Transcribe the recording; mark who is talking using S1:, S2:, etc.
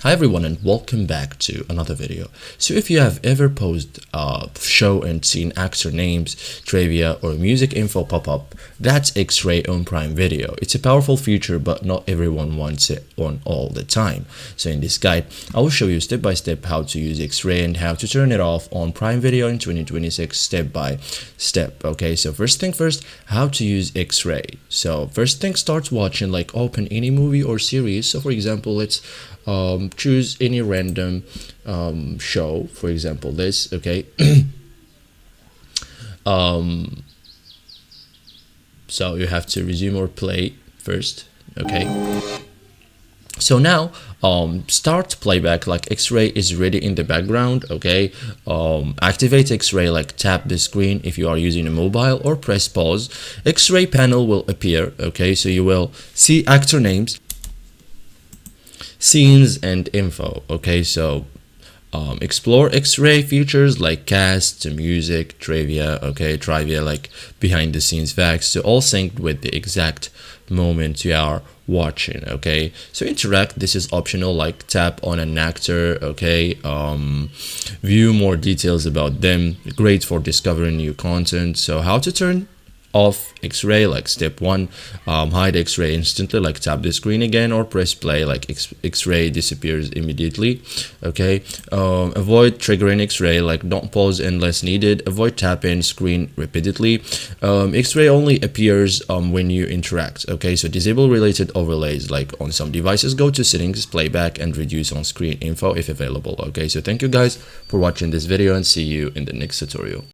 S1: Hi everyone and welcome back to another video. So if you have ever paused a show and seen actor names, trivia or music info pop up, that's X-Ray on Prime Video. It's a powerful feature but not everyone wants it on all the time. So in this guide, I will show you step by step how to use X-Ray and how to turn it off on Prime Video in 2026 step by step. Okay, so first thing first, how to use X-Ray. So first thing, start watching, like open any movie or series. So for example, let's choose any random show, for example this. Okay. So you have to resume or play first. Okay, so now start playback, like X-Ray is ready in the background. Okay, activate X-Ray, like tap the screen if you are using a mobile or press pause. X-Ray panel will appear. Okay, so you will see actor names, scenes and info. Okay, so explore X-Ray features like cast, music, trivia. Okay, trivia like behind the scenes facts, so all synced with the exact moment you are watching. Okay, so interact, this is optional, like tap on an actor. Okay, view more details about them, great for discovering new content. So how to turn off X-Ray, like step 1, hide X-Ray instantly, like tap the screen again or press play, like X-Ray disappears immediately. Okay, avoid triggering X-Ray, like don't pause unless needed, avoid tapping screen repeatedly. X-Ray only appears when you interact. Okay, so disable related overlays, like on some devices go to settings, playback and reduce on screen info if available. Okay, so thank you guys for watching this video and see you in the next tutorial.